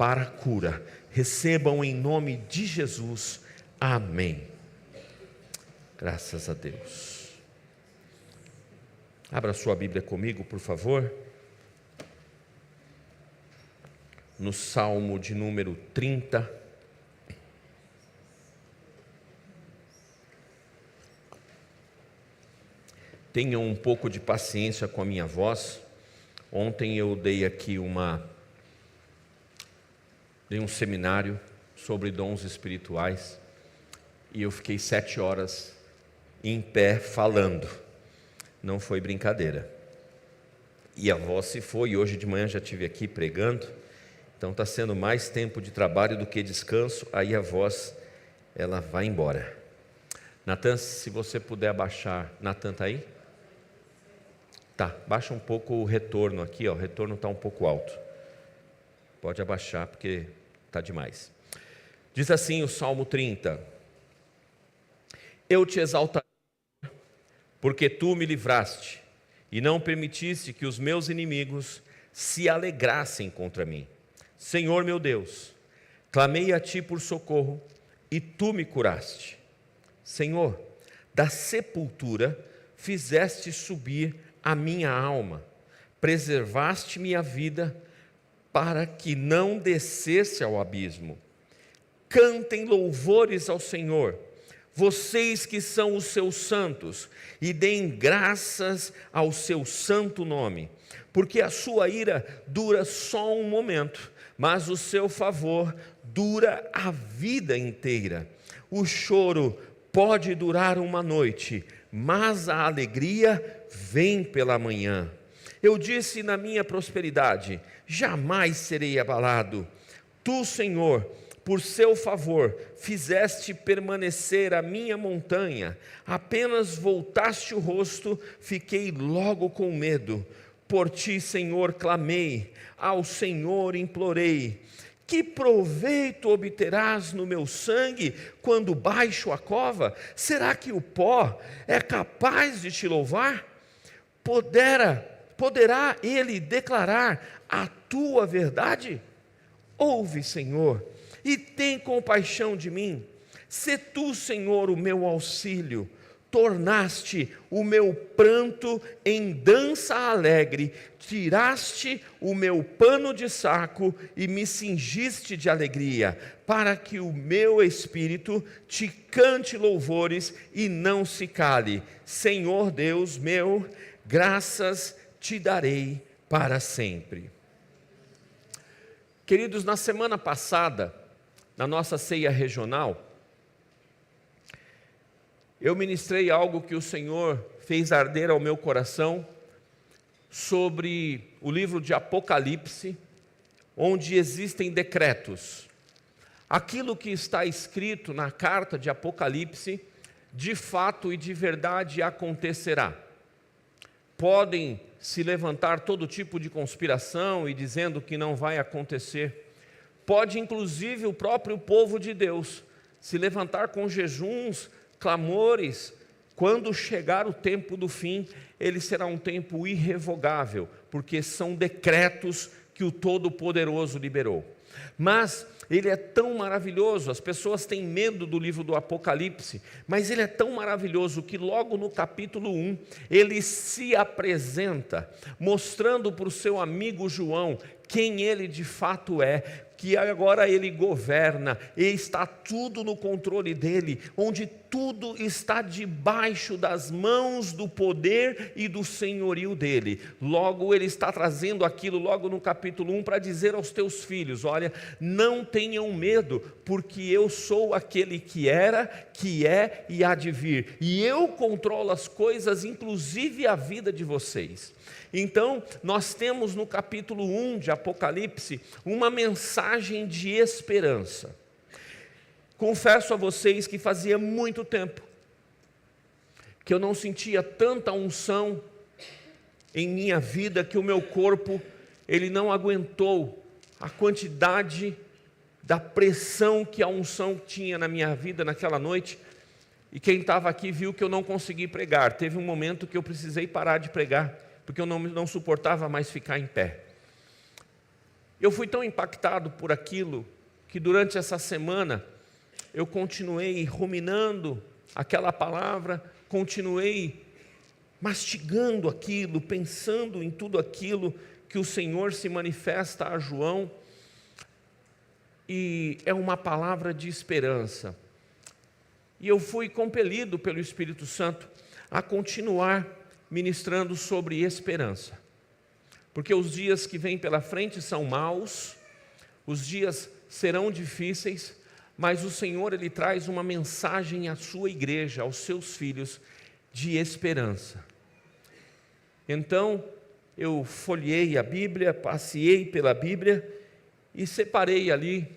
para a cura. Recebam em nome de Jesus. Amém. Graças a Deus. Abra sua Bíblia comigo, por favor. No Salmo de número 30. Tenham um pouco de paciência com a minha voz. Ontem eu dei aqui um seminário sobre dons espirituais e eu fiquei 7 horas em pé falando. Não foi brincadeira. E a voz se foi, e hoje de manhã já estive aqui pregando, então está sendo mais tempo de trabalho do que descanso, aí a voz, ela vai embora. Natan, se você puder abaixar, Natan está aí? Tá, baixa um pouco o retorno aqui, ó. O retorno está um pouco alto. Pode abaixar porque está demais. Diz assim o Salmo 30: Eu te exaltarei, porque tu me livraste, e não permitiste que os meus inimigos se alegrassem contra mim. Senhor meu Deus, clamei a ti por socorro, e tu me curaste. Senhor, da sepultura fizeste subir a minha alma, preservaste minha vida para que não descesse ao abismo. Cantem louvores ao Senhor, vocês que são os seus santos, e deem graças ao seu santo nome, porque a sua ira dura só um momento, mas o seu favor dura a vida inteira. O choro pode durar uma noite, mas a alegria vem pela manhã. Eu disse na minha prosperidade: jamais serei abalado. Tu, Senhor, por seu favor, fizeste permanecer a minha montanha. Apenas voltaste o rosto, fiquei logo com medo. Por ti, Senhor, clamei, ao Senhor implorei. Que proveito obterás no meu sangue quando baixo a cova? Será que o pó é capaz de te louvar? Poderá ele declarar a tua verdade? Ouve, Senhor, e tem compaixão de mim. Sê tu, Senhor, o meu auxílio. Tornaste o meu pranto em dança alegre, tiraste o meu pano de saco e me cingiste de alegria, para que o meu espírito te cante louvores e não se cale. Senhor Deus meu, graças te darei para sempre. Queridos, na semana passada, na nossa ceia regional, eu ministrei algo que o Senhor fez arder ao meu coração sobre o livro de Apocalipse, onde existem decretos. Aquilo que está escrito na carta de Apocalipse, de fato e de verdade acontecerá. Podem se levantar todo tipo de conspiração e dizendo que não vai acontecer. Pode inclusive o próprio povo de Deus se levantar com jejuns, clamores. Quando chegar o tempo do fim, ele será um tempo irrevogável, porque são decretos que o Todo-Poderoso liberou. Mas ele é tão maravilhoso, as pessoas têm medo do livro do Apocalipse, mas ele é tão maravilhoso que logo no capítulo 1, ele se apresenta, mostrando para o seu amigo João quem ele de fato é, que agora ele governa, e está tudo no controle dele, onde tudo está debaixo das mãos do poder e do senhorio dele. Logo ele está trazendo aquilo logo no capítulo 1 para dizer aos teus filhos: olha, não tenham medo, porque eu sou aquele que era, que é e há de vir, e eu controlo as coisas, inclusive a vida de vocês. Então, nós temos no capítulo 1 de Apocalipse uma mensagem de esperança. Confesso a vocês que fazia muito tempo que eu não sentia tanta unção em minha vida, que o meu corpo, ele não aguentou a quantidade da pressão que a unção tinha na minha vida naquela noite. E quem estava aqui viu que eu não consegui pregar. Teve um momento que eu precisei parar de pregar, porque eu não suportava mais ficar em pé. Eu fui tão impactado por aquilo que durante essa semana eu continuei ruminando aquela palavra, continuei mastigando aquilo, pensando em tudo aquilo que o Senhor se manifesta a João, e é uma palavra de esperança. E eu fui compelido pelo Espírito Santo a continuar ministrando sobre esperança, porque os dias que vêm pela frente são maus, os dias serão difíceis, mas o Senhor, Ele traz uma mensagem à sua igreja, aos seus filhos, de esperança. Então, eu folheei a Bíblia, passeei pela Bíblia e separei ali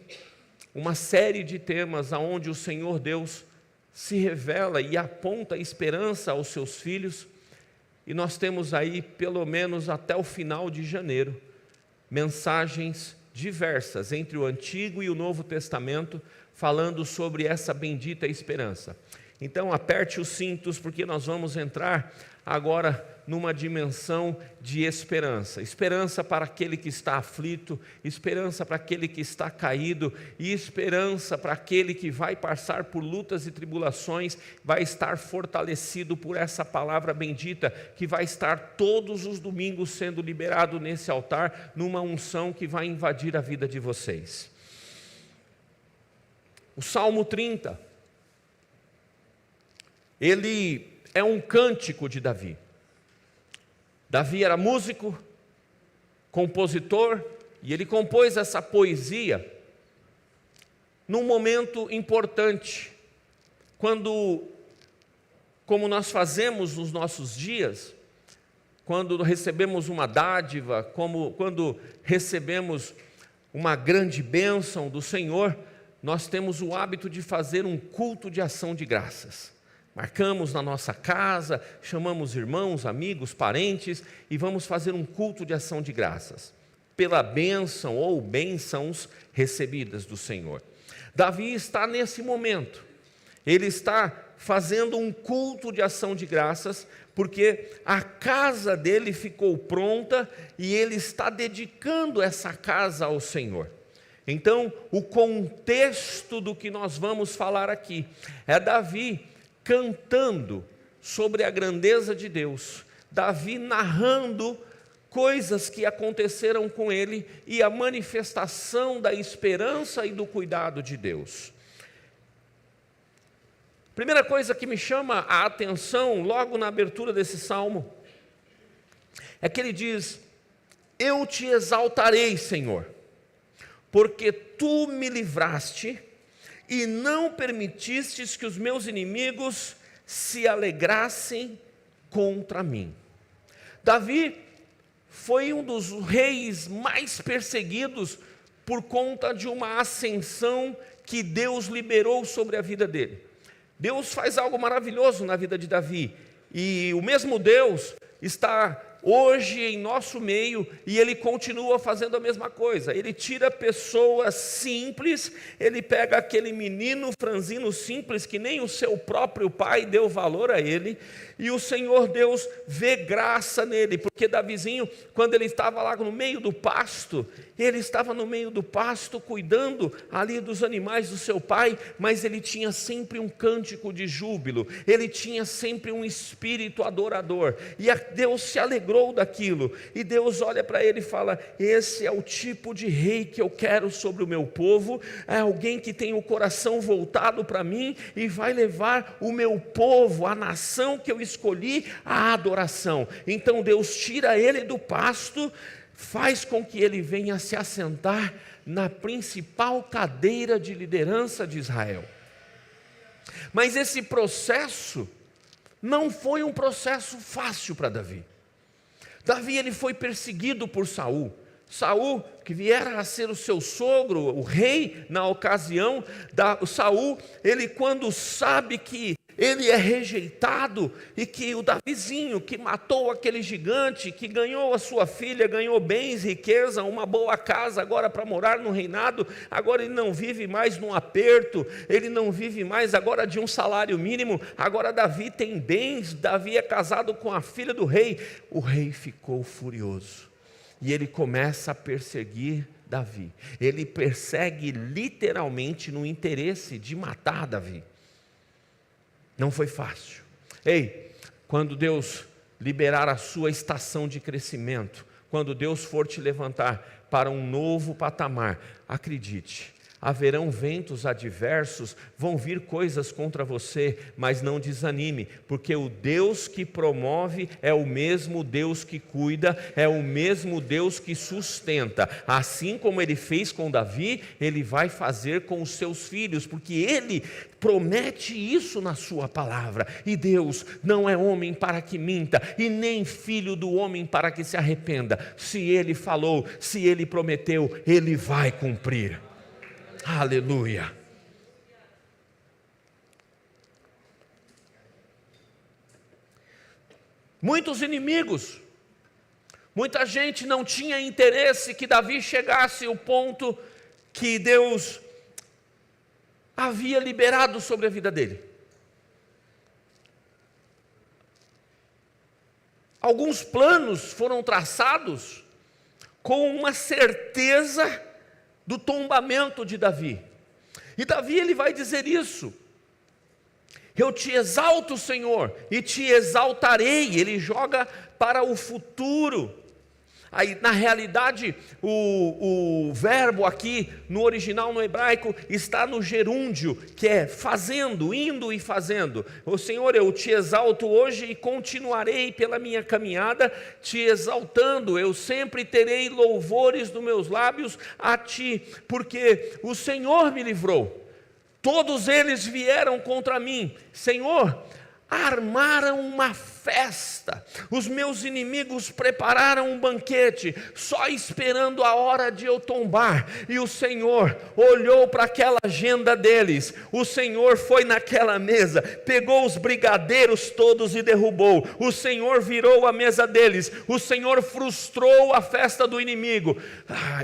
uma série de temas aonde o Senhor Deus se revela e aponta esperança aos seus filhos, e nós temos aí, pelo menos até o final de janeiro, mensagens diversas entre o Antigo e o Novo Testamento, falando sobre essa bendita esperança. Então aperte os cintos, porque nós vamos entrar agora numa dimensão de esperança. Esperança para aquele que está aflito, esperança para aquele que está caído, e esperança para aquele que vai passar por lutas e tribulações, vai estar fortalecido por essa palavra bendita, que vai estar todos os domingos sendo liberado nesse altar, numa unção que vai invadir a vida de vocês. O Salmo 30, ele é um cântico de Davi. Davi era músico, compositor, e ele compôs essa poesia num momento importante, quando, como nós fazemos nos nossos dias, quando recebemos uma dádiva, quando recebemos uma grande bênção do Senhor, nós temos o hábito de fazer um culto de ação de graças. Marcamos na nossa casa, chamamos irmãos, amigos, parentes e vamos fazer um culto de ação de graças, pela bênção ou bênçãos recebidas do Senhor. Davi está nesse momento, ele está fazendo um culto de ação de graças, porque a casa dele ficou pronta e ele está dedicando essa casa ao Senhor. Então, o contexto do que nós vamos falar aqui é Davi cantando sobre a grandeza de Deus, Davi narrando coisas que aconteceram com ele e a manifestação da esperança e do cuidado de Deus. Primeira coisa que me chama a atenção logo na abertura desse salmo é que ele diz: eu te exaltarei, Senhor, porque tu me livraste e não permitistes que os meus inimigos se alegrassem contra mim. Davi foi um dos reis mais perseguidos por conta de uma ascensão que Deus liberou sobre a vida dele. Deus faz algo maravilhoso na vida de Davi, e o mesmo Deus está hoje em nosso meio, e Ele continua fazendo a mesma coisa. Ele tira pessoas simples, Ele pega aquele menino franzino simples, que nem o seu próprio pai deu valor a ele, e o Senhor Deus vê graça nele, porque Davizinho, quando ele estava lá no meio do pasto, ele estava no meio do pasto, cuidando ali dos animais do seu pai, mas ele tinha sempre um cântico de júbilo, ele tinha sempre um espírito adorador, e Deus se alegrou daquilo, e Deus olha para ele e fala: esse é o tipo de rei que eu quero sobre o meu povo, é alguém que tem o coração voltado para mim, e vai levar o meu povo, a nação que eu escolhi, à adoração. Então Deus tira ele do pasto, faz com que ele venha se assentar na principal cadeira de liderança de Israel. Mas esse processo não foi um processo fácil para Davi. Davi, ele foi perseguido por Saul. Saul, que viera a ser o seu sogro, o rei na ocasião, Saul, ele quando sabe que ele é rejeitado, e que o Davizinho, que matou aquele gigante, que ganhou a sua filha, ganhou bens, riqueza, uma boa casa agora para morar no reinado, agora ele não vive mais num aperto, ele não vive mais agora de um salário mínimo, agora Davi tem bens, Davi é casado com a filha do rei. O rei ficou furioso, e ele começa a perseguir Davi. Ele persegue literalmente no interesse de matar Davi. Não foi fácil. Ei, quando Deus liberar a sua estação de crescimento, quando Deus for te levantar para um novo patamar, acredite, haverão ventos adversos, vão vir coisas contra você, mas não desanime, porque o Deus que promove é o mesmo Deus que cuida, é o mesmo Deus que sustenta. Assim como Ele fez com Davi, Ele vai fazer com os seus filhos, porque Ele promete isso na sua palavra. E Deus não é homem para que minta, e nem filho do homem para que se arrependa. Se Ele falou, se Ele prometeu, Ele vai cumprir. Aleluia. Muitos inimigos, muita gente não tinha interesse que Davi chegasse ao ponto que Deus havia liberado sobre a vida dele. Alguns planos foram traçados com uma certeza do tombamento de Davi. E Davi ele vai dizer isso: eu te exalto, Senhor, e te exaltarei. Ele joga para o futuro. Aí, na realidade, o verbo aqui, no original, no hebraico, está no gerúndio, que é fazendo, indo e fazendo. O Senhor, eu te exalto hoje e continuarei pela minha caminhada, te exaltando. Eu sempre terei louvores dos meus lábios a ti, porque o Senhor me livrou. Todos eles vieram contra mim. Senhor, armaram uma festa, os meus inimigos prepararam um banquete, só esperando a hora de eu tombar. E o Senhor olhou para aquela agenda deles, o Senhor foi naquela mesa, pegou os brigadeiros todos e derrubou. O Senhor virou a mesa deles, o Senhor frustrou a festa do inimigo.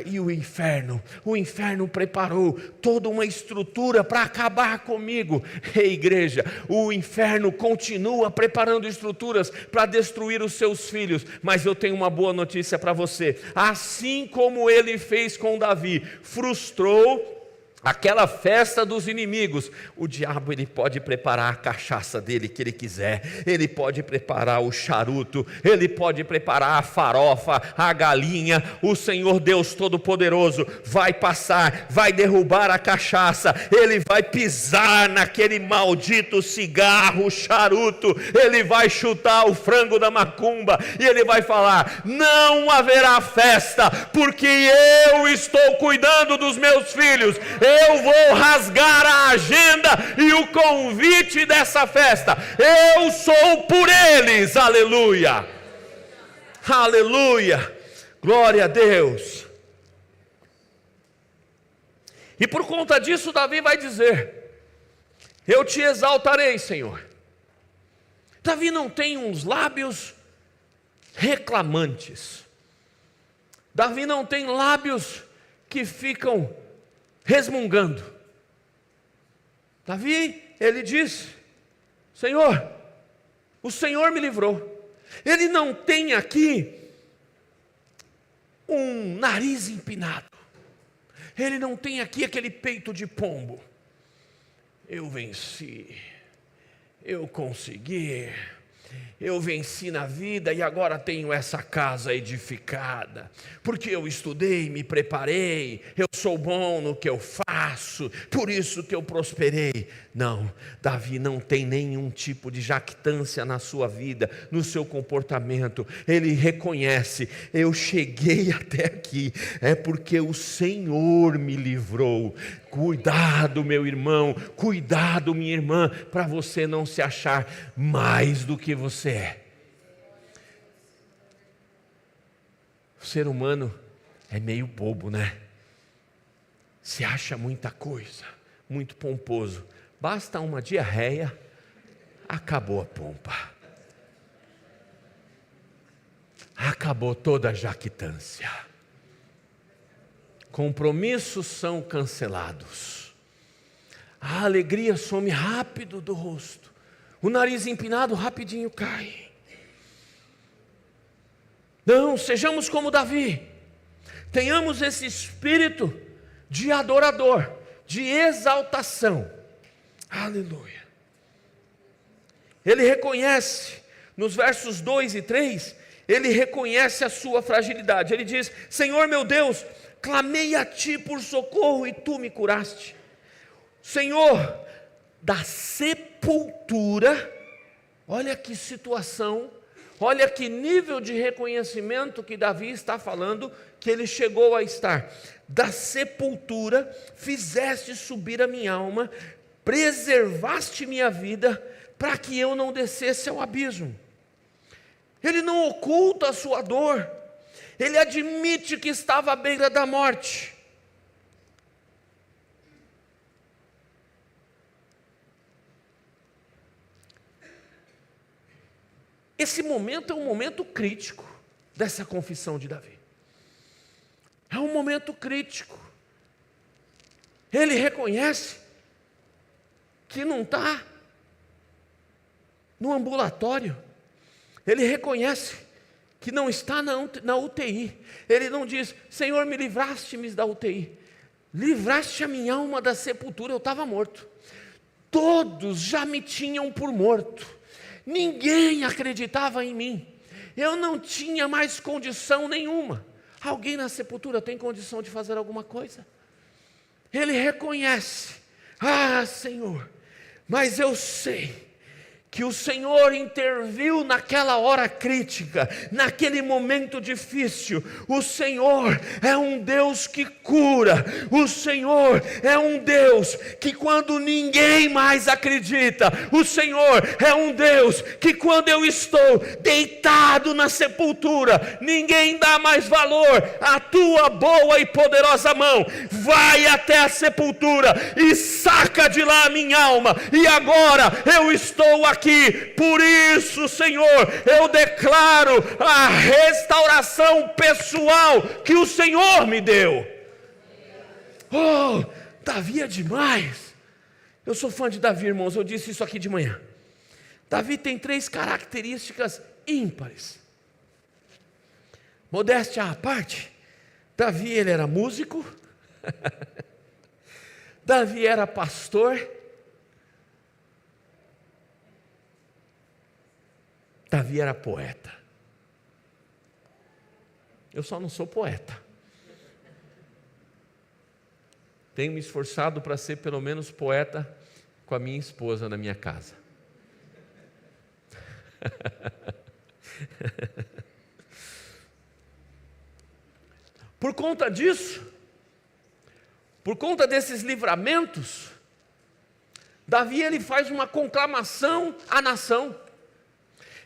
E o inferno preparou toda uma estrutura para acabar comigo. Ei, igreja, o inferno continua preparando estruturas para destruir os seus filhos, mas eu tenho uma boa notícia para você. Assim como ele fez com Davi, frustrou aquela festa dos inimigos, o diabo ele pode preparar a cachaça dele que ele quiser, ele pode preparar o charuto, ele pode preparar a farofa, a galinha. O Senhor Deus Todo-Poderoso vai passar, vai derrubar a cachaça, ele vai pisar naquele maldito cigarro, charuto, ele vai chutar o frango da macumba e ele vai falar: não haverá festa, porque eu estou cuidando dos meus filhos. Eu vou rasgar a agenda e o convite dessa festa. Eu sou por eles. Aleluia. Aleluia. Glória a Deus. E por conta disso, Davi vai dizer: eu te exaltarei, Senhor. Davi não tem uns lábios reclamantes. Davi não tem lábios que ficam resmungando. Davi, ele diz: Senhor, o Senhor me livrou. Ele não tem aqui um nariz empinado, ele não tem aqui aquele peito de pombo. Eu venci, eu consegui, eu venci na vida e agora tenho essa casa edificada, porque eu estudei, me preparei, eu sou bom no que eu faço, por isso que eu prosperei. Não, Davi não tem nenhum tipo de jactância na sua vida, no seu comportamento. Ele reconhece: eu cheguei até aqui, é porque o Senhor me livrou. Cuidado, meu irmão, cuidado, minha irmã, para você não se achar mais do que você é. O ser humano é meio bobo, né? Se acha muita coisa, muito pomposo. Basta uma diarreia, acabou a pompa. Acabou toda a jactância. Compromissos são cancelados. A alegria some rápido do rosto. O nariz empinado rapidinho cai. Não, sejamos como Davi. Tenhamos esse espírito de adorador, de exaltação. Aleluia. Ele reconhece, nos versos 2 e 3, ele reconhece a sua fragilidade. Ele diz: Senhor meu Deus, clamei a ti por socorro e tu me curaste. Senhor, da sepultura, olha que situação, olha que nível de reconhecimento que Davi está falando, que ele chegou a estar. Da sepultura fizeste subir a minha alma, preservaste minha vida, para que eu não descesse ao abismo. Ele não oculta a sua dor, ele admite que estava à beira da morte. Esse momento é um momento crítico dessa confissão de Davi. É um momento crítico. Ele reconhece que não está no ambulatório. Ele reconhece que não está na UTI. Ele não diz: Senhor, me livraste-me da UTI. Livraste a minha alma da sepultura, eu estava morto. Todos já me tinham por morto. Ninguém acreditava em mim. Eu não tinha mais condição nenhuma. Alguém na sepultura tem condição de fazer alguma coisa? Ele reconhece: ah, Senhor, mas eu sei que o Senhor interviu naquela hora crítica, naquele momento difícil. O Senhor é um Deus que cura, o Senhor é um Deus que quando ninguém mais acredita, o Senhor é um Deus que quando eu estou deitado na sepultura, ninguém dá mais valor, a tua boa e poderosa mão vai até a sepultura e saca de lá a minha alma, e agora eu estou aqui. Por isso, Senhor, eu declaro a restauração pessoal que o Senhor me deu. Oh, Davi é demais. Eu sou fã de Davi, irmãos, eu disse isso aqui de manhã. Davi tem 3 características ímpares. Modéstia à parte, Davi ele era músico, Davi era pastor, Davi era poeta. Eu só não sou poeta. Tenho me esforçado para ser pelo menos poeta com a minha esposa na minha casa. Por conta disso, por conta desses livramentos, Davi ele faz uma conclamação à nação.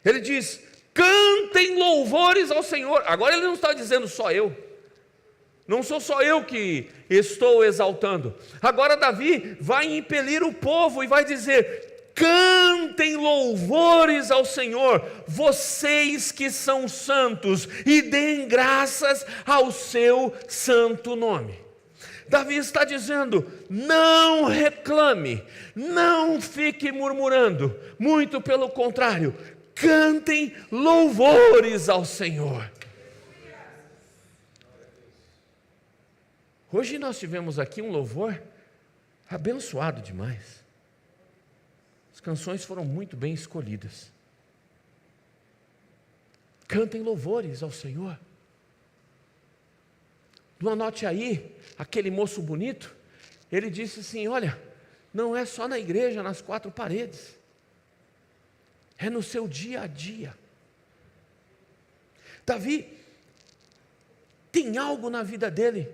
Ele diz: cantem louvores ao Senhor. Agora ele não está dizendo só eu. Não sou só eu que estou exaltando. Agora Davi vai impelir o povo e vai dizer: cantem louvores ao Senhor, vocês que são santos, e deem graças ao seu santo nome. Davi está dizendo: não reclame, não fique murmurando, muito pelo contrário, cantem louvores ao Senhor. Hoje nós tivemos aqui um louvor abençoado demais. As canções foram muito bem escolhidas. Cantem louvores ao Senhor. Não anote aí, aquele moço bonito, ele disse assim: olha, não é só na igreja, nas 4 paredes. É no seu dia a dia. Davi tem algo na vida dele.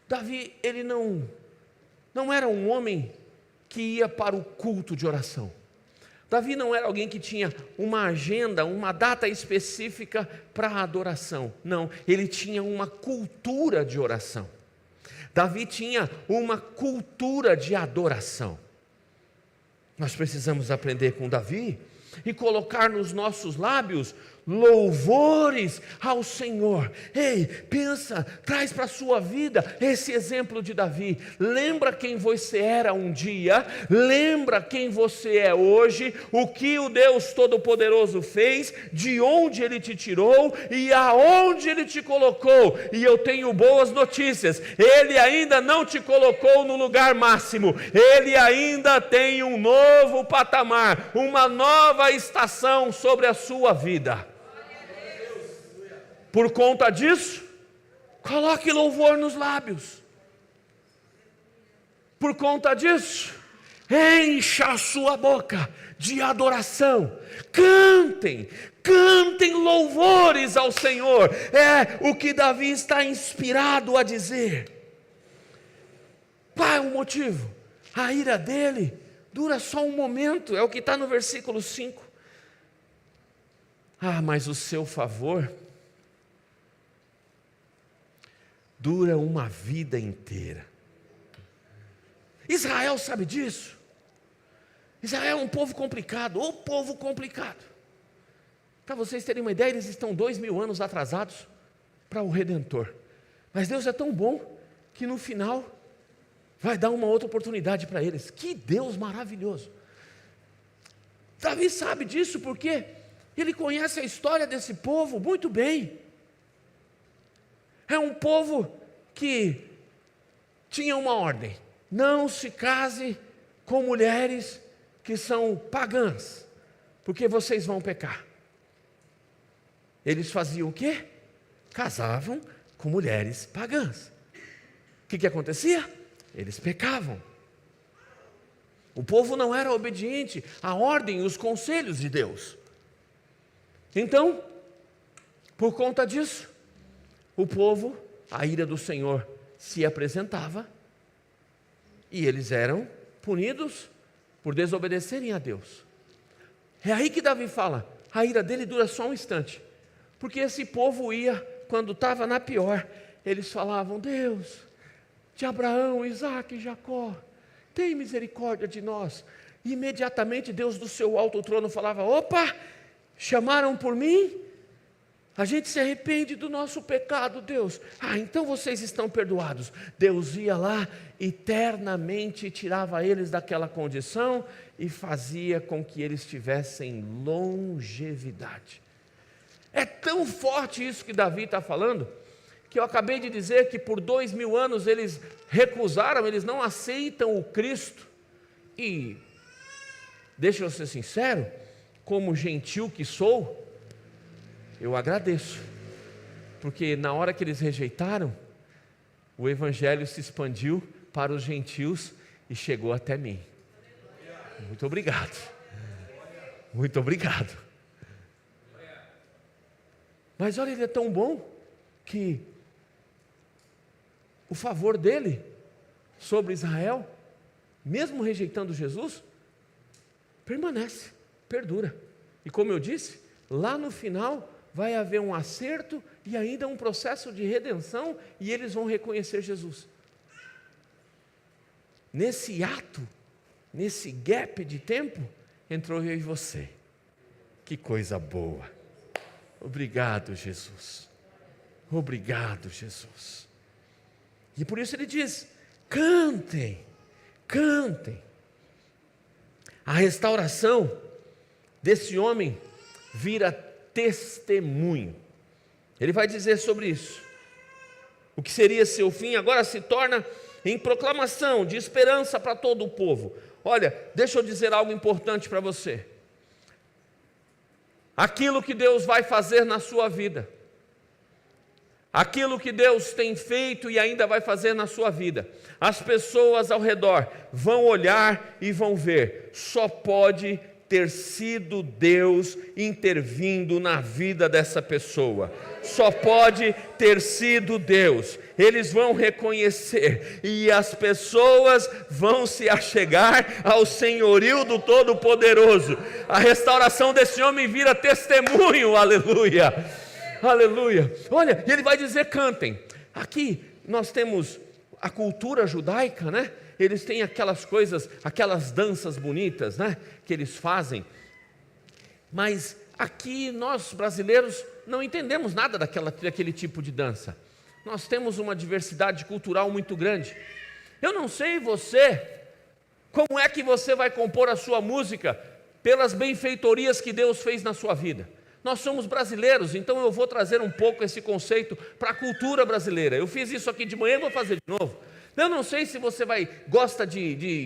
Davi, ele não era um homem que ia para o culto de oração. Davi não era alguém que tinha uma agenda, uma data específica para a adoração. Não, ele tinha uma cultura de oração. Davi tinha uma cultura de adoração. Nós precisamos aprender com Davi e colocar nos nossos lábios louvores ao Senhor. Ei, pensa, traz para a sua vida esse exemplo de Davi. Lembra quem você era um dia, lembra quem você é hoje, o que o Deus Todo-Poderoso fez, de onde Ele te tirou e aonde Ele te colocou. E eu tenho boas notícias, Ele ainda não te colocou no lugar máximo, Ele ainda tem um novo patamar, uma nova estação sobre a sua vida. Por conta disso, coloque louvor nos lábios. Por conta disso, encha a sua boca de adoração. Cantem louvores ao Senhor. É o que Davi está inspirado a dizer. Qual é o motivo? A ira dele dura só um momento, é o que está no versículo 5. Mas o seu favor dura uma vida inteira. Israel sabe disso. Israel é um povo complicado, ou povo complicado. Para vocês terem uma ideia, eles estão 2000 anos atrasados para o Redentor. Mas Deus é tão bom que no final vai dar uma outra oportunidade para eles. Que Deus maravilhoso! Davi sabe disso porque ele conhece a história desse povo muito bem. É um povo que tinha uma ordem: não se case com mulheres que são pagãs, porque vocês vão pecar. Eles faziam o quê? Casavam com mulheres pagãs. O que acontecia? Eles pecavam. O povo não era obediente à ordem e os conselhos de Deus. Então, por conta disso, o povo, a ira do Senhor se apresentava e eles eram punidos por desobedecerem a Deus. É aí que Davi fala, a ira dele dura só um instante, porque esse povo ia, quando estava na pior, eles falavam: Deus de Abraão, Isaque e Jacó, tem misericórdia de nós. E imediatamente Deus do seu alto trono falava: opa, chamaram por mim? A gente se arrepende do nosso pecado, Deus. Então vocês estão perdoados. Deus ia lá, eternamente tirava eles daquela condição e fazia com que eles tivessem longevidade. É tão forte isso que Davi está falando, que eu acabei de dizer que por 2000 anos eles recusaram, eles não aceitam o Cristo. E, deixa eu ser sincero, como gentil que sou, eu agradeço, porque na hora que eles rejeitaram, o Evangelho se expandiu para os gentios e chegou até mim. Muito obrigado. Muito obrigado. Mas olha, ele é tão bom que o favor dele sobre Israel, mesmo rejeitando Jesus, permanece, perdura. E como eu disse, lá no final vai haver um acerto e ainda um processo de redenção, e eles vão reconhecer Jesus. Nesse ato, nesse gap de tempo, entrou eu e você. Que coisa boa. Obrigado, Jesus. Obrigado, Jesus. E por isso ele diz: cantem, cantem. A restauração desse homem vira testemunho. Ele vai dizer sobre isso. O que seria seu fim agora se torna em proclamação de esperança para todo o povo. Olha, deixa eu dizer algo importante para você. Aquilo que Deus vai fazer na sua vida, aquilo que Deus tem feito e ainda vai fazer na sua vida, as pessoas ao redor vão olhar e vão ver, só pode ter sido Deus intervindo na vida dessa pessoa. Só pode ter sido Deus. Eles vão reconhecer e as pessoas vão se achegar ao senhorio do Todo-Poderoso. A restauração desse homem vira testemunho, aleluia, aleluia. Olha, ele vai dizer: cantem. Aqui nós temos a cultura judaica, né? Eles têm aquelas coisas, aquelas danças bonitas, né? Que eles fazem. Mas aqui nós brasileiros não entendemos nada daquele tipo de dança. Nós temos uma diversidade cultural muito grande. Eu não sei você, como é que você vai compor a sua música pelas benfeitorias que Deus fez na sua vida. Nós somos brasileiros, então eu vou trazer um pouco esse conceito para a cultura brasileira. Eu fiz isso aqui de manhã e vou fazer de novo. Eu não sei se você gosta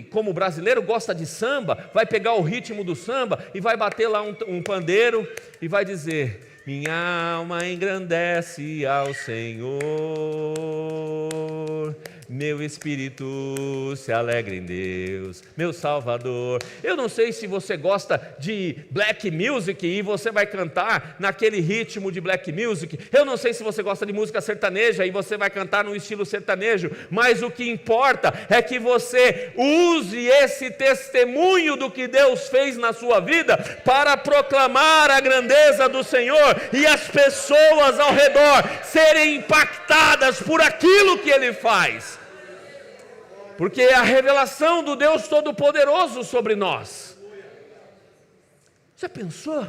como brasileiro, gosta de samba, vai pegar o ritmo do samba e vai bater lá um pandeiro e vai dizer: minha alma engrandece ao Senhor, meu espírito se alegra em Deus, meu Salvador. Eu não sei se você gosta de black music e você vai cantar naquele ritmo de black music. Eu não sei se você gosta de música sertaneja e você vai cantar no estilo sertanejo. Mas o que importa é que você use esse testemunho do que Deus fez na sua vida para proclamar a grandeza do Senhor e as pessoas ao redor serem impactadas por aquilo que Ele faz. Porque é a revelação do Deus Todo-Poderoso sobre nós. Já pensou?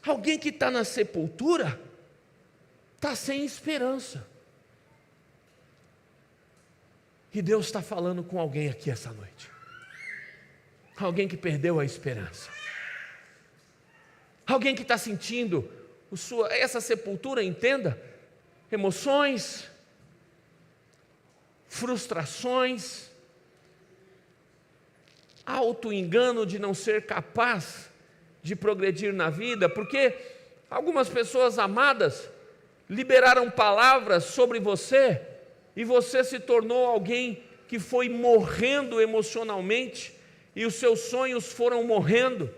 Alguém que está na sepultura está sem esperança. E Deus está falando com alguém aqui essa noite. Alguém que perdeu a esperança. Alguém que está sentindo essa sepultura, entenda, emoções, frustrações, auto-engano de não ser capaz de progredir na vida, porque algumas pessoas amadas liberaram palavras sobre você e você se tornou alguém que foi morrendo emocionalmente e os seus sonhos foram morrendo.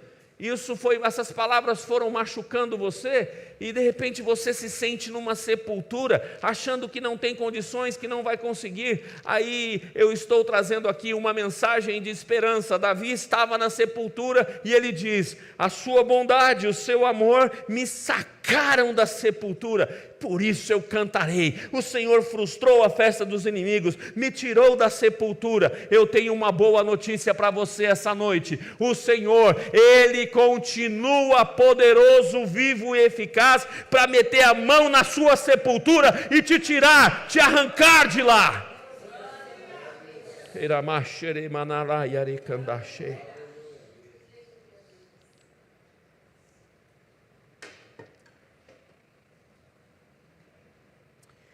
Essas palavras foram machucando você e de repente você se sente numa sepultura, achando que não tem condições, que não vai conseguir. Aí eu estou trazendo aqui uma mensagem de esperança. Davi estava na sepultura e ele diz: a sua bondade, o seu amor me sacaram da sepultura, por isso eu cantarei. O Senhor frustrou a festa dos inimigos, me tirou da sepultura. Eu tenho uma boa notícia para você essa noite: o Senhor, Ele continua poderoso, vivo e eficaz para meter a mão na sua sepultura e te tirar, te arrancar de lá.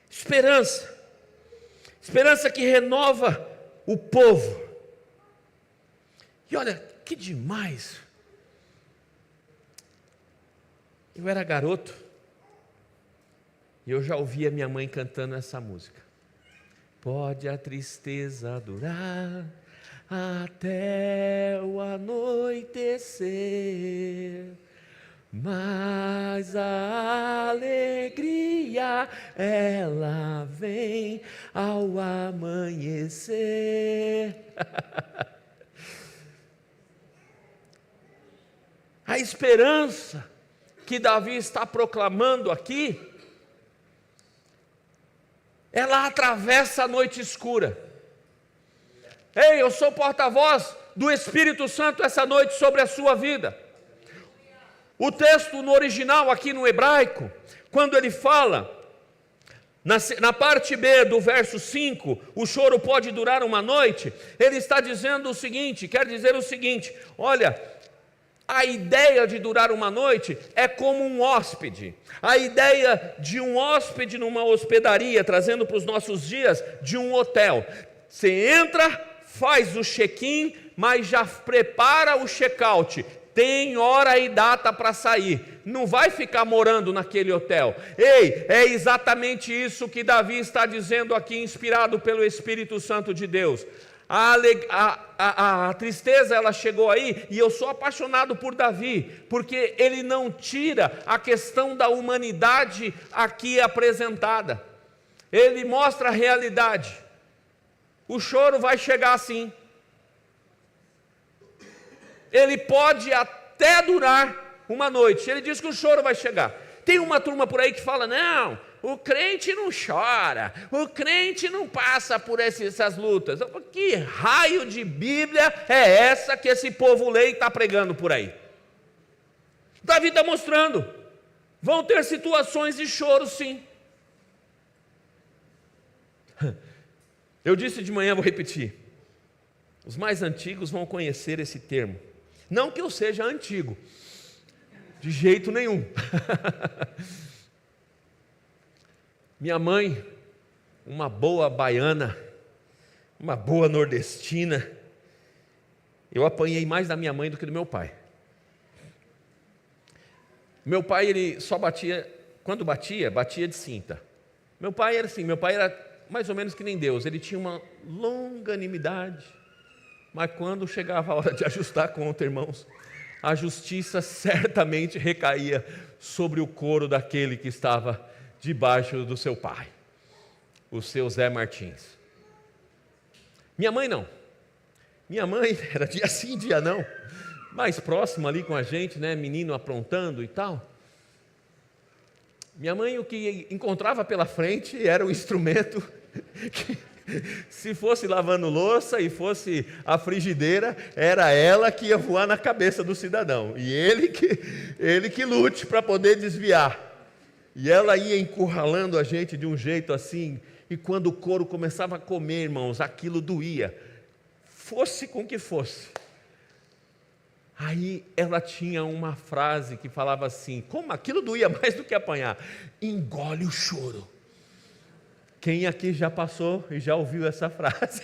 Esperança que renova o povo. E olha, que demais. Eu era garoto e eu já ouvia minha mãe cantando essa música. Pode a tristeza durar até o anoitecer, mas a alegria, ela vem ao amanhecer. A esperança que Davi está proclamando aqui, ela atravessa a noite escura. Ei, eu sou porta-voz do Espírito Santo essa noite sobre a sua vida. O texto no original, aqui no hebraico, quando ele fala, na parte B do verso 5, o choro pode durar uma noite, ele está dizendo o seguinte, quer dizer o seguinte: olha, a ideia de durar uma noite é como um hóspede. A ideia de um hóspede numa hospedaria, trazendo para os nossos dias, de um hotel. Você entra, faz o check-in, mas já prepara o check-out. Tem hora e data para sair. Não vai ficar morando naquele hotel. Ei, é exatamente isso que Davi está dizendo aqui, inspirado pelo Espírito Santo de Deus. A tristeza, ela chegou aí, e eu sou apaixonado por Davi, porque ele não tira a questão da humanidade aqui apresentada. Ele mostra a realidade. O choro vai chegar sim. Ele pode até durar uma noite. Ele diz que o choro vai chegar. Tem uma turma por aí que fala: não, o crente não chora, o crente não passa por essas lutas. Que raio de Bíblia é essa que esse povo lê e está pregando por aí? Davi está mostrando, vão ter situações de choro, sim. Eu disse de manhã, vou repetir, os mais antigos vão conhecer esse termo. Não que eu seja antigo, de jeito nenhum. Minha mãe, uma boa baiana, uma boa nordestina, eu apanhei mais da minha mãe do que do meu pai. Meu pai, ele só batia, quando batia de cinta. Meu pai era assim, meu pai era mais ou menos que nem Deus, ele tinha uma longanimidade, mas quando chegava a hora de ajustar a conta, irmãos, a justiça certamente recaía sobre o couro daquele que estava debaixo do seu pai, o seu Zé Martins. Minha mãe não, minha mãe era dia sim, dia não, mais próximo ali com a gente, né, menino aprontando e tal. Minha mãe, o que encontrava pela frente era um instrumento que, se fosse lavando louça e fosse a frigideira, era ela que ia voar na cabeça do cidadão, e ele que lute para poder desviar. E ela ia encurralando a gente de um jeito assim, e quando o couro começava a comer, irmãos, aquilo doía, fosse com que fosse. Aí ela tinha uma frase que falava assim, como aquilo doía mais do que apanhar: engole o choro. Quem aqui já passou e já ouviu essa frase?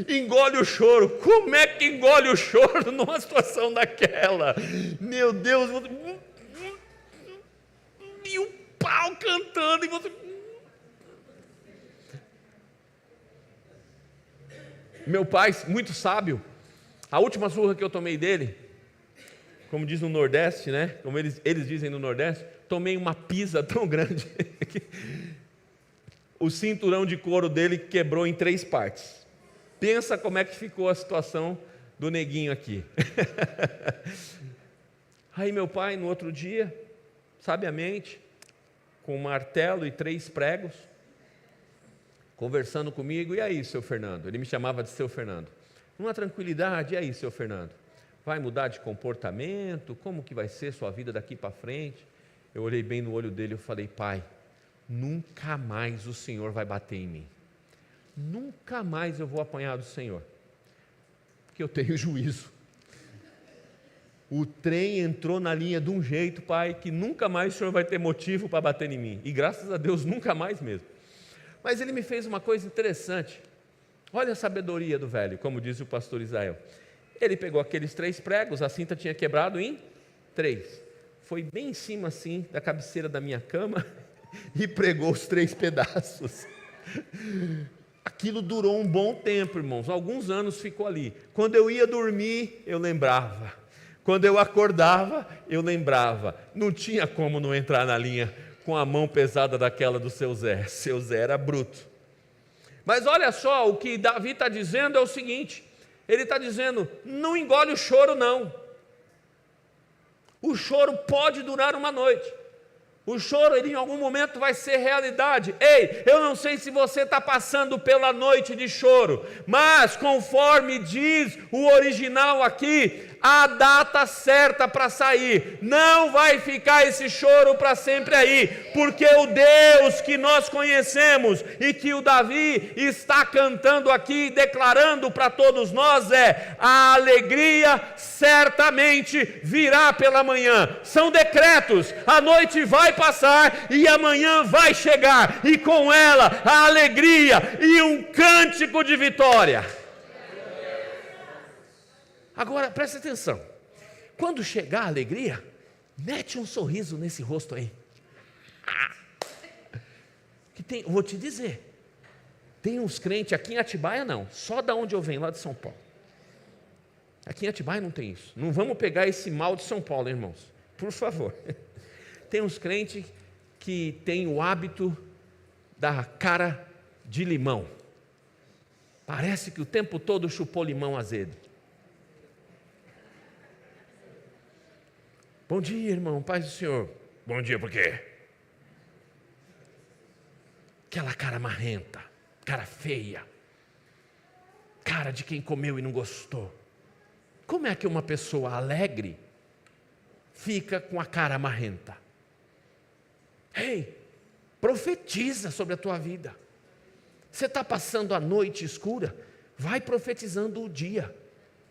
Engole o choro. Como é que engole o choro numa situação daquela? Meu Deus, e o pau cantando, e você... Meu pai, muito sábio, a última surra que eu tomei dele, como diz no Nordeste, né? Como eles dizem no Nordeste, tomei uma pisa tão grande que o cinturão de couro dele quebrou em 3 partes. Pensa como é que ficou a situação do neguinho aqui. Aí meu pai, no outro dia, sabiamente, com um martelo e 3 pregos, conversando comigo: e aí, seu Fernando? Ele me chamava de seu Fernando. Numa tranquilidade: e aí, seu Fernando? Vai mudar de comportamento? Como que vai ser sua vida daqui para frente? Eu olhei bem no olho dele e falei: pai, nunca mais o Senhor vai bater em mim. Nunca mais eu vou apanhar do Senhor, porque eu tenho juízo. O trem entrou na linha de um jeito, pai, que nunca mais o Senhor vai ter motivo para bater em mim. E graças a Deus, nunca mais mesmo. Mas ele me fez uma coisa interessante. Olha a sabedoria do velho, como diz o pastor Israel. Ele pegou aqueles 3 pregos, a cinta tinha quebrado em 3. Foi bem em cima assim da cabeceira da minha cama e pregou os 3 pedaços. Aquilo durou um bom tempo, irmãos, alguns anos ficou ali. Quando eu ia dormir, eu lembrava. Quando eu acordava, eu lembrava. Não tinha como não entrar na linha com a mão pesada daquela do seu Zé. Seu Zé era bruto. Mas olha só, o que Davi está dizendo é o seguinte: ele está dizendo, não engole o choro não. O choro pode durar uma noite. O choro, ele em algum momento vai ser realidade. Ei, eu não sei se você está passando pela noite de choro, mas conforme diz o original aqui, a data certa para sair, não vai ficar esse choro para sempre aí, porque o Deus que nós conhecemos e que o Davi está cantando aqui, declarando para todos nós a alegria certamente virá pela manhã. São decretos, a noite vai passar e amanhã vai chegar, e com ela a alegria e um cântico de vitória. Agora, preste atenção, quando chegar a alegria, mete um sorriso nesse rosto aí. Vou te dizer, tem uns crentes aqui em Atibaia não, só da onde eu venho, lá de São Paulo. Aqui em Atibaia não tem isso. Não vamos pegar esse mal de São Paulo, irmãos, por favor. Tem uns crentes que têm o hábito da cara de limão. Parece que o tempo todo chupou limão azedo. Bom dia, irmão, paz do Senhor. Bom dia, por quê? Aquela cara marrenta, cara feia, cara de quem comeu e não gostou. Como é que uma pessoa alegre fica com a cara marrenta? Ei, profetiza sobre a tua vida. Você está passando a noite escura? Vai profetizando o dia.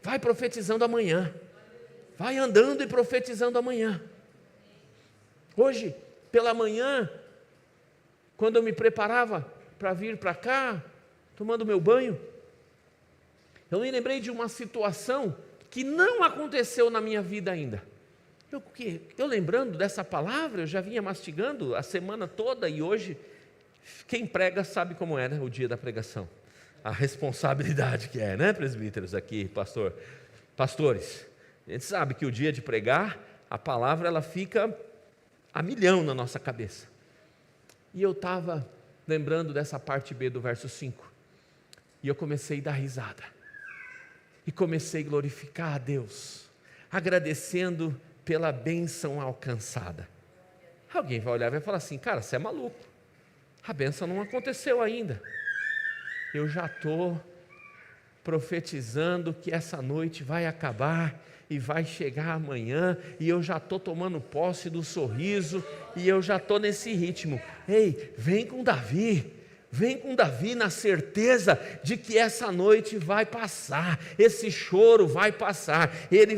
Vai profetizando amanhã. Vai andando e profetizando amanhã. Hoje, pela manhã, quando eu me preparava para vir para cá, tomando meu banho, eu me lembrei de uma situação que não aconteceu na minha vida ainda. Eu lembrando dessa palavra, eu já vinha mastigando a semana toda, e hoje, quem prega sabe como é, né, o dia da pregação. A responsabilidade que é, né, presbíteros aqui, pastores. A gente sabe que o dia de pregar, a palavra ela fica a milhão na nossa cabeça. E eu estava lembrando dessa parte B do verso 5. E eu comecei a dar risada. E comecei a glorificar a Deus, agradecendo pela bênção alcançada. Alguém vai olhar e vai falar assim: cara, você é maluco. A bênção não aconteceu ainda. Eu já estou profetizando que essa noite vai acabar e vai chegar amanhã, e eu já estou tomando posse do sorriso, e eu já estou nesse ritmo. Ei, vem com Davi na certeza de que essa noite vai passar, esse choro vai passar, ele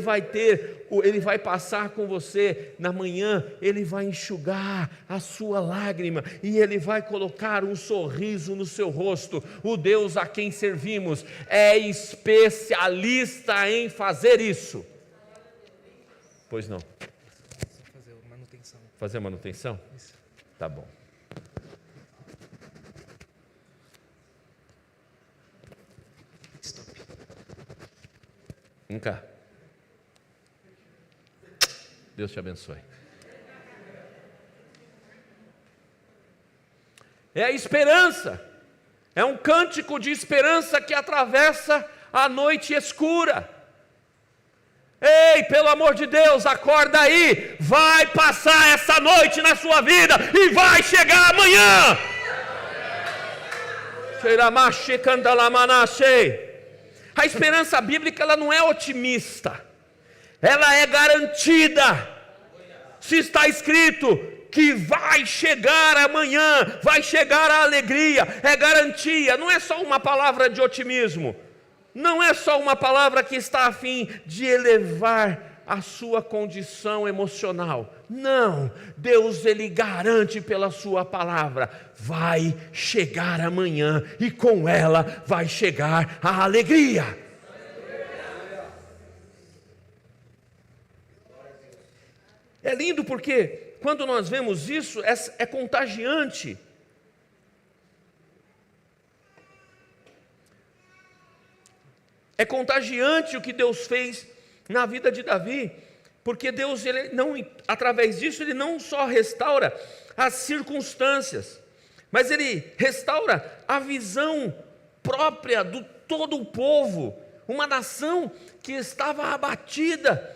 vai passar com você na manhã, ele vai enxugar a sua lágrima, e ele vai colocar um sorriso no seu rosto. O Deus a quem servimos é especialista em fazer isso. Pois não? Fazer manutenção? Isso. Tá bom. Vem cá. Deus te abençoe. É a esperança. É um cântico de esperança que atravessa a noite escura. Ei, pelo amor de Deus, acorda aí. Vai passar essa noite na sua vida e vai chegar amanhã. A esperança bíblica ela não é otimista, ela é garantida. Se está escrito que vai chegar amanhã, vai chegar a alegria, é garantia. Não é só uma palavra de otimismo, não é só uma palavra que está a fim de elevar a sua condição emocional. Não, Deus ele garante pela sua palavra, vai chegar amanhã e com ela vai chegar a alegria. É lindo porque quando nós vemos isso, é contagiante. É contagiante o que Deus fez na vida de Davi, porque Deus, ele não, através disso, ele não só restaura as circunstâncias, mas ele restaura a visão própria do todo o povo, uma nação que estava abatida,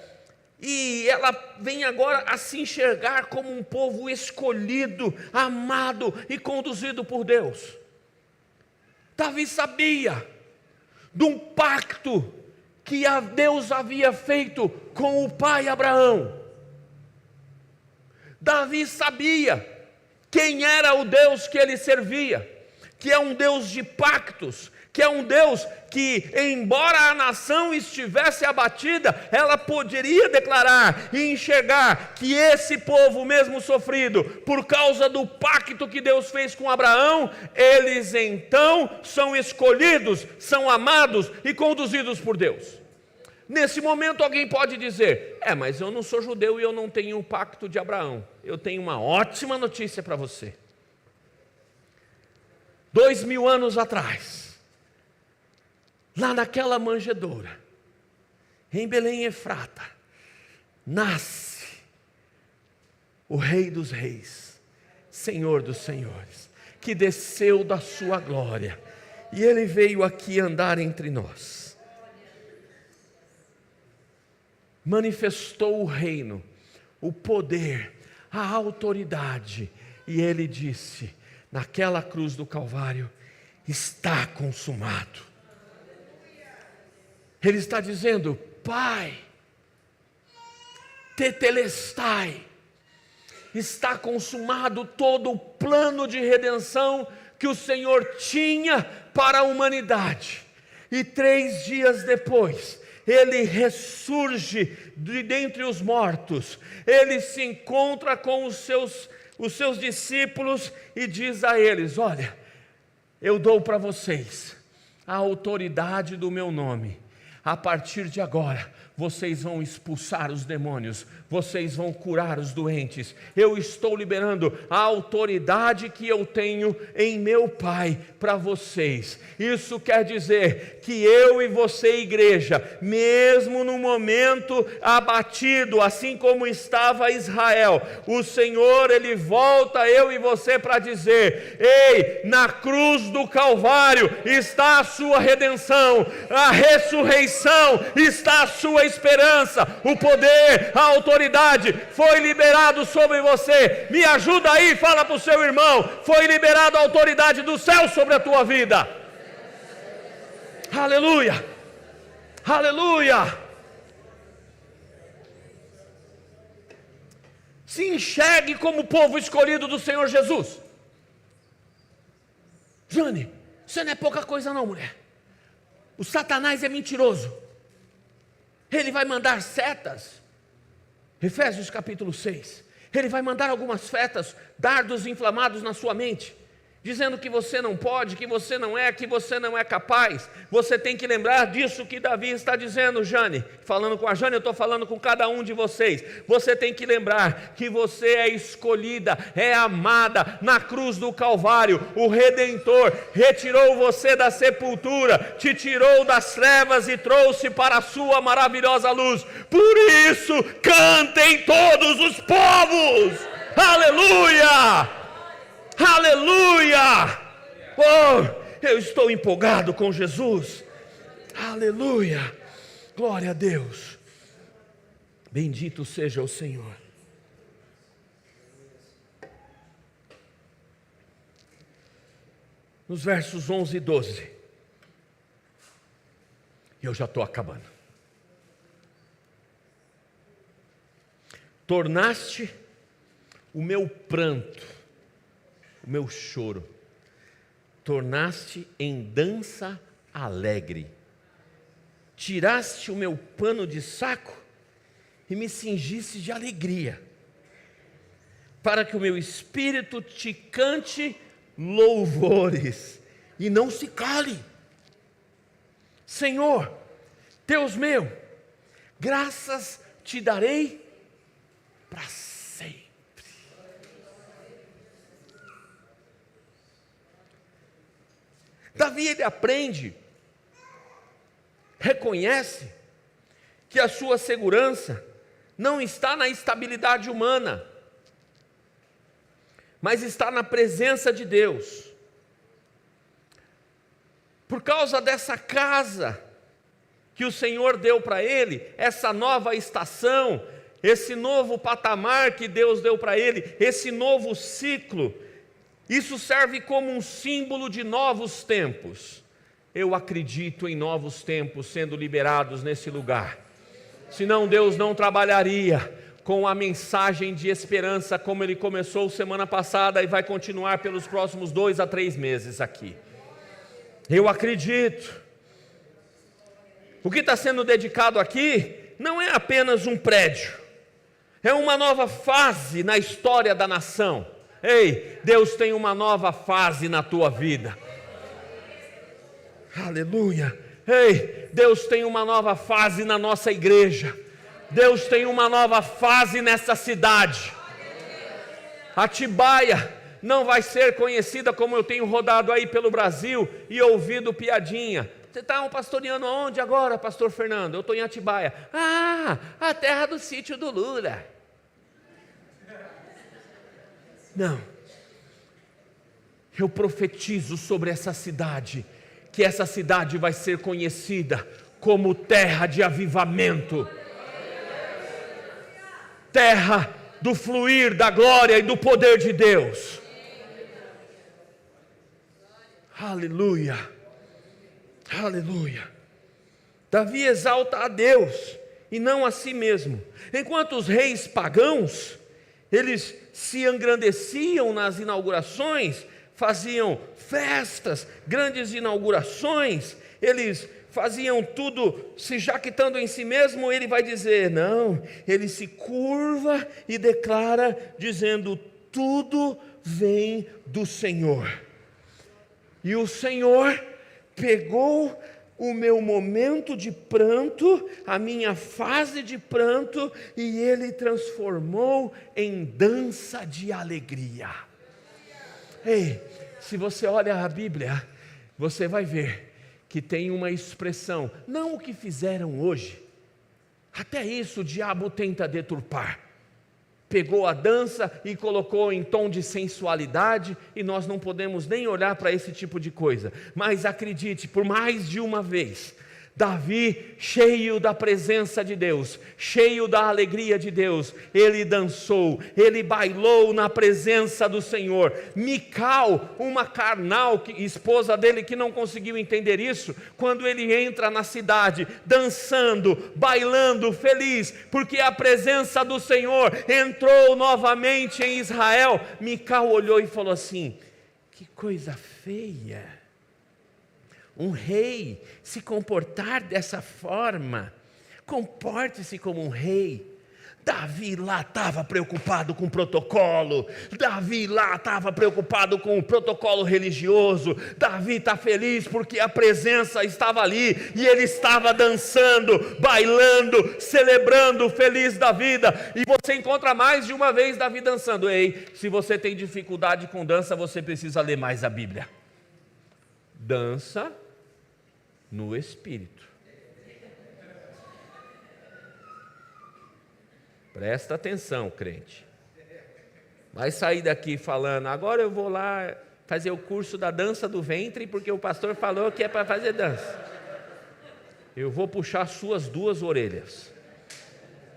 e ela vem agora a se enxergar como um povo escolhido, amado e conduzido por Deus. Davi sabia de um pacto que Deus havia feito com o pai Abraão. Davi sabia quem era o Deus que ele servia, que é um Deus de pactos, que é um Deus que, embora a nação estivesse abatida, ela poderia declarar e enxergar que esse povo mesmo sofrido, por causa do pacto que Deus fez com Abraão, eles então são escolhidos, são amados e conduzidos por Deus. Nesse momento alguém pode dizer: mas eu não sou judeu e eu não tenho o pacto de Abraão. Eu tenho uma ótima notícia para você. 2000 anos atrás, lá naquela manjedoura, em Belém Efrata, nasce o Rei dos Reis, Senhor dos Senhores, que desceu da sua glória, e Ele veio aqui andar entre nós. Manifestou o reino, o poder, a autoridade, e Ele disse, naquela cruz do Calvário: está consumado. Ele está dizendo: Pai, tetelestai, está consumado todo o plano de redenção que o Senhor tinha para a humanidade. E 3 dias depois, Ele ressurge de dentre os mortos, Ele se encontra com os seus discípulos e diz a eles: olha, eu dou para vocês a autoridade do meu nome. A partir de agora, vocês vão expulsar os demônios, vocês vão curar os doentes. Eu estou liberando a autoridade que eu tenho em meu Pai para vocês. Isso quer dizer que eu e você, igreja, mesmo no momento abatido, assim como estava Israel, o Senhor, Ele volta eu e você para dizer: ei, na cruz do Calvário está a sua redenção, a ressurreição está a sua esperança, o poder, a autoridade foi liberado sobre você. Me ajuda aí, fala para o seu irmão: foi liberada a autoridade do céu sobre a tua vida. Aleluia, aleluia. Se enxergue como povo escolhido do Senhor Jesus. Jane, isso não é pouca coisa não, mulher. O Satanás é mentiroso. Ele vai mandar setas, Efésios capítulo 6, ele vai mandar algumas setas, dardos inflamados na sua mente, dizendo que você não pode, que você não é capaz. Você tem que lembrar disso que Davi está dizendo, Jane, falando com a Jane, eu estou falando com cada um de vocês. Você tem que lembrar que você é escolhida, é amada. Na cruz do Calvário, o Redentor retirou você da sepultura, te tirou das trevas e trouxe para a sua maravilhosa luz. Por isso, cantem todos os povos, aleluia! Aleluia! Oh, eu estou empolgado com Jesus. Aleluia! Glória a Deus. Bendito seja o Senhor. Nos versos 11 e 12. Eu já estou acabando. Tornaste o meu pranto, o meu choro, tornaste em dança alegre. Tiraste o meu pano de saco e me cingiste de alegria, para que o meu espírito te cante louvores e não se cale. Senhor, Deus meu, graças te darei para sempre. Davi, ele aprende, reconhece que a sua segurança não está na estabilidade humana, mas está na presença de Deus. Por causa dessa casa que o Senhor deu para ele, essa nova estação, esse novo patamar que Deus deu para ele, esse novo ciclo, isso serve como um símbolo de novos tempos. Eu acredito em novos tempos sendo liberados nesse lugar. Senão Deus não trabalharia com a mensagem de esperança como Ele começou semana passada e vai continuar pelos próximos 2 a 3 meses aqui. Eu acredito. O que está sendo dedicado aqui não é apenas um prédio, é uma nova fase na história da nação. Ei, Deus tem uma nova fase na tua vida. Aleluia. Ei, Deus tem uma nova fase na nossa igreja. Deus tem uma nova fase nessa cidade. Atibaia não vai ser conhecida como eu tenho rodado aí pelo Brasil e ouvido piadinha. Você está pastoreando aonde agora, pastor Fernando? Eu estou em Atibaia. Ah, a terra do sítio do Lula. Não, eu profetizo sobre essa cidade, que essa cidade vai ser conhecida como terra de avivamento, terra do fluir da glória e do poder de Deus. Aleluia, aleluia. Davi exalta a Deus e não a si mesmo. Enquanto os reis pagãos, eles se engrandeciam nas inaugurações, faziam festas, grandes inaugurações, eles faziam tudo se jactando em si mesmo. Ele vai dizer, não, ele se curva e declara, dizendo, tudo vem do Senhor. E o Senhor pegou o meu momento de pranto, a minha fase de pranto, e Ele transformou em dança de alegria. Ei, se você olha a Bíblia, você vai ver que tem uma expressão, não o que fizeram hoje, até isso o diabo tenta deturpar. Pegou a dança e colocou em tom de sensualidade, e nós não podemos nem olhar para esse tipo de coisa. Mas acredite, por mais de uma vez, Davi, cheio da presença de Deus, cheio da alegria de Deus, ele dançou, ele bailou na presença do Senhor. Mical, uma carnal, esposa dele, que não conseguiu entender isso, quando ele entra na cidade, dançando, bailando, feliz, porque a presença do Senhor entrou novamente em Israel, Mical olhou e falou assim, que coisa feia, um rei se comportar dessa forma. Comporte-se como um rei. Davi lá estava preocupado com o protocolo, Davi lá estava preocupado com o protocolo religioso, Davi está feliz porque a presença estava ali, e ele estava dançando, bailando, celebrando, feliz da vida. E você encontra mais de uma vez Davi dançando. Ei, se você tem dificuldade com dança, você precisa ler mais a Bíblia. Dança no Espírito. Presta atenção, crente. Vai sair daqui falando, agora eu vou lá fazer o curso da dança do ventre, porque o pastor falou que é para fazer dança. Eu vou puxar suas duas orelhas,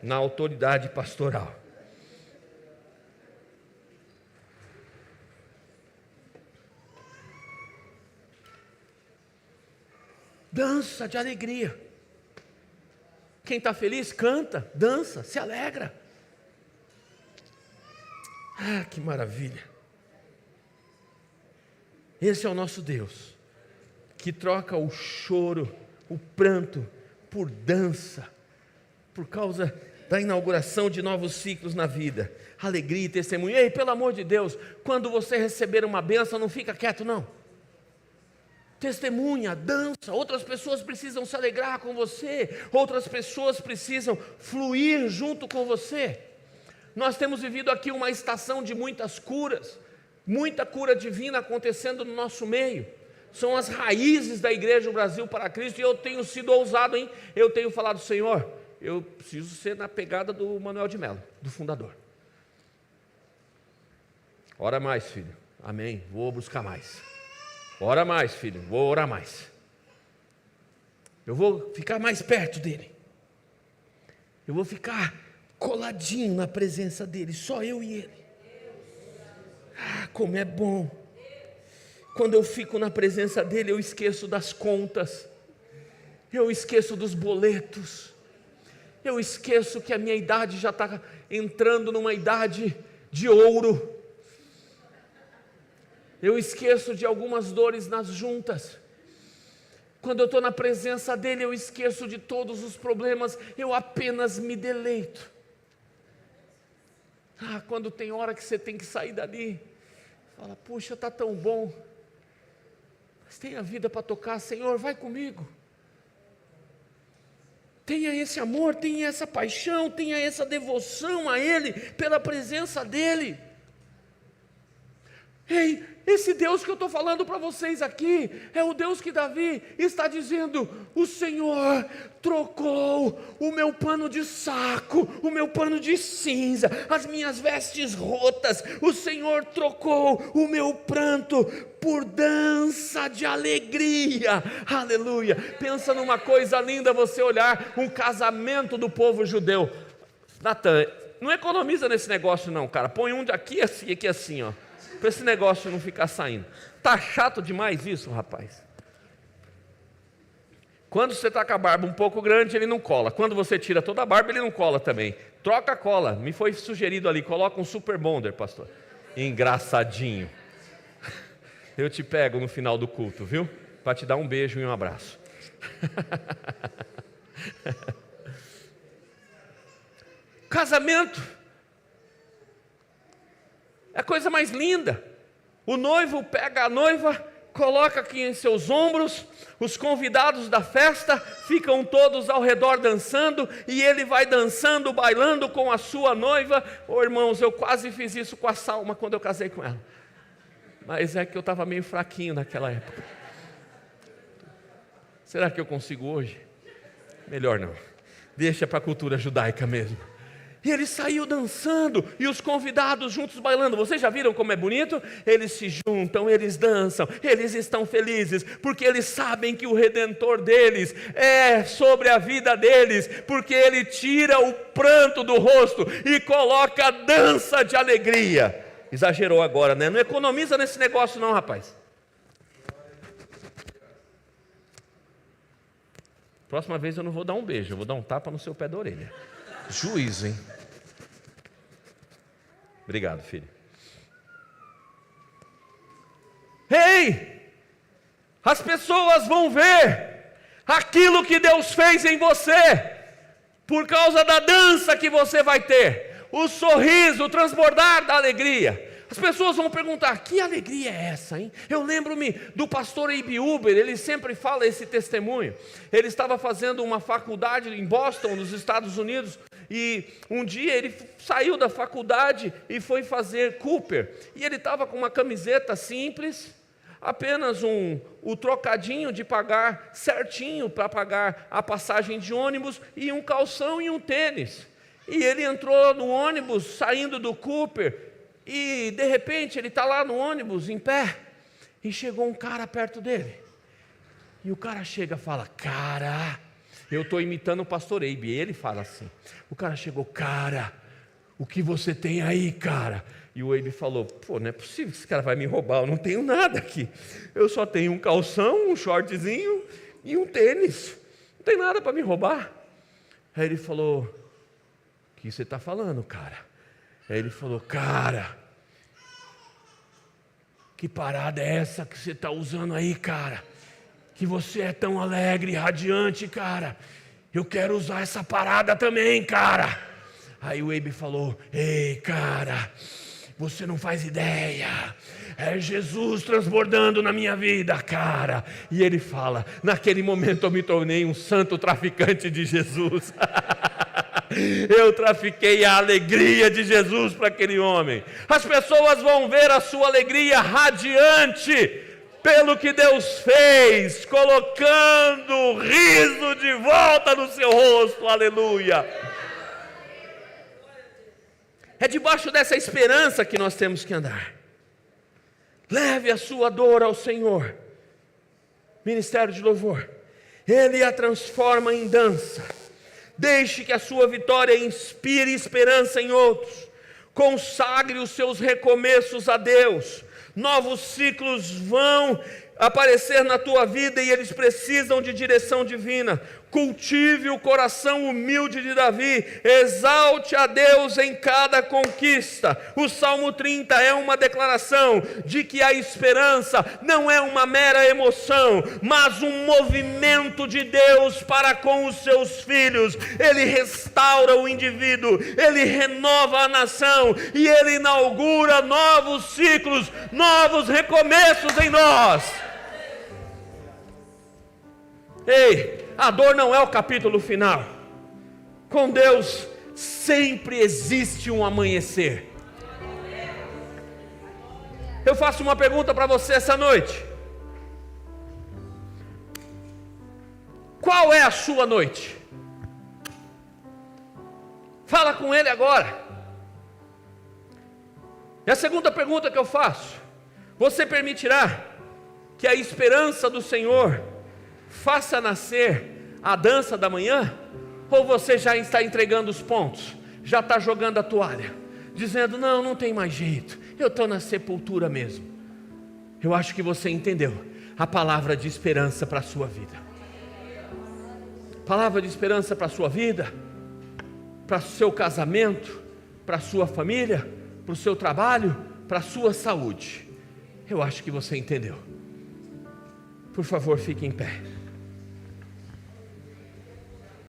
na autoridade pastoral. Dança de alegria. Quem está feliz, canta, dança, se alegra. Ah, que maravilha. Esse é o nosso Deus, que troca o choro, o pranto, por dança, por causa da inauguração de novos ciclos na vida, alegria e testemunho. Ei, pelo amor de Deus, quando você receber uma bênção, não fica quieto não. Testemunha, dança, outras pessoas precisam se alegrar com você, outras pessoas precisam fluir junto com você. Nós temos vivido aqui uma estação de muitas curas, muita cura divina acontecendo no nosso meio. São as raízes da Igreja Brasil para Cristo, e eu tenho sido ousado, hein? Eu tenho falado, Senhor, eu preciso ser na pegada do Manuel de Melo, do fundador. Ora mais, filho, amém, vou buscar mais. Ora mais, filho, vou orar mais. Eu vou ficar mais perto dele. Eu vou ficar coladinho na presença dele, só eu e ele. Ah, como é bom. Quando eu fico na presença dele, eu esqueço das contas, eu esqueço dos boletos, eu esqueço que a minha idade já está entrando numa idade de ouro. Eu esqueço de algumas dores nas juntas. Quando eu estou na presença dele, eu esqueço de todos os problemas, eu apenas me deleito. Ah, quando tem hora que você tem que sair dali, fala, puxa, está tão bom, mas tem a vida para tocar, Senhor, vai comigo. Tenha esse amor, tenha essa paixão, tenha essa devoção a Ele, pela presença dEle. Ei, esse Deus que eu estou falando para vocês aqui, é o Deus que Davi está dizendo, o Senhor trocou o meu pano de saco, o meu pano de cinza, as minhas vestes rotas, o Senhor trocou o meu pranto por dança de alegria, aleluia. Pensa numa coisa linda, você olhar um casamento do povo judeu. Natan, não economiza nesse negócio não, cara, põe um daqui assim, aqui assim, ó, para esse negócio não ficar saindo. Está chato demais isso, rapaz. Quando você está com a barba um pouco grande, ele não cola. Quando você tira toda a barba, ele não cola também. Troca a cola. Me foi sugerido ali, coloca um super bonder, pastor. Engraçadinho. Eu te pego no final do culto, viu? Para te dar um beijo e um abraço. Casamento é a coisa mais linda. O noivo pega a noiva, coloca aqui em seus ombros, os convidados da festa ficam todos ao redor dançando, e ele vai dançando, bailando com a sua noiva. Irmãos, eu quase fiz isso com a Salma quando eu casei com ela, mas é que eu estava meio fraquinho naquela época. Será que eu consigo hoje? Melhor não, deixa para a cultura judaica mesmo. E ele saiu dançando, e os convidados juntos bailando. Vocês já viram como é bonito? Eles se juntam, eles dançam, eles estão felizes, porque eles sabem que o Redentor deles é sobre a vida deles, porque ele tira o pranto do rosto e coloca a dança de alegria. Exagerou agora, né? Não economiza nesse negócio não, rapaz. Próxima vez eu não vou dar um beijo, eu vou dar um tapa no seu pé da orelha. Juízo, hein? Obrigado, filho. Ei! As pessoas vão ver aquilo que Deus fez em você, por causa da dança que você vai ter, o sorriso, o transbordar da alegria. As pessoas vão perguntar: que alegria é essa, hein? Eu lembro-me do pastor Abe Uber, ele sempre fala esse testemunho. Ele estava fazendo uma faculdade em Boston, nos Estados Unidos, e um dia ele saiu da faculdade e foi fazer Cooper, e ele estava com uma camiseta simples, apenas o trocadinho de pagar certinho para pagar a passagem de ônibus, e um calção e um tênis. E ele entrou no ônibus saindo do Cooper, e de repente ele está lá no ônibus em pé, e chegou um cara perto dele, e o cara chega e fala: cara, eu estou imitando o pastor Abe, e ele fala assim, o cara chegou: cara, o que você tem aí, cara? E o Abe falou: pô, não é possível que esse cara vai me roubar, eu não tenho nada aqui, eu só tenho um calção, um shortzinho e um tênis, não tem nada para me roubar. Aí ele falou: o que você está falando, cara? Aí ele falou: cara, que parada é essa que você está usando aí, cara? Que você é tão alegre, radiante, cara. Eu quero usar essa parada também, cara. Aí o Abe falou: ei, cara, você não faz ideia. É Jesus transbordando na minha vida, cara. E ele fala: naquele momento eu me tornei um santo traficante de Jesus. Eu trafiquei a alegria de Jesus para aquele homem. As pessoas vão ver a sua alegria radiante pelo que Deus fez, colocando o riso de volta no seu rosto. Aleluia. É debaixo dessa esperança que nós temos que andar. Leve a sua dor ao Senhor. Ministério de louvor, Ele a transforma em dança. Deixe que a sua vitória inspire esperança em outros. Consagre os seus recomeços a Deus. Novos ciclos vão aparecer na tua vida, e eles precisam de direção divina. Cultive o coração humilde de Davi, exalte a Deus em cada conquista. O Salmo 30 é uma declaração de que a esperança não é uma mera emoção, mas um movimento de Deus para com os seus filhos. Ele restaura o indivíduo, Ele renova a nação, e Ele inaugura novos ciclos, novos recomeços em nós. Ei, a dor não é o capítulo final. Com Deus sempre existe um amanhecer. Eu faço uma pergunta para você essa noite: qual é a sua noite? Fala com Ele agora. E a segunda pergunta que eu faço: você permitirá que a esperança do Senhor faça nascer a dança da manhã? Ou você já está entregando os pontos, já está jogando a toalha, dizendo: não tem mais jeito, eu estou na sepultura mesmo? Eu acho que você entendeu a palavra de esperança para a sua vida. palavra de esperança para a sua vida, para o seu casamento, para a sua família, para o seu trabalho, para a sua saúde. Eu acho que você entendeu. Por favor, fique em pé.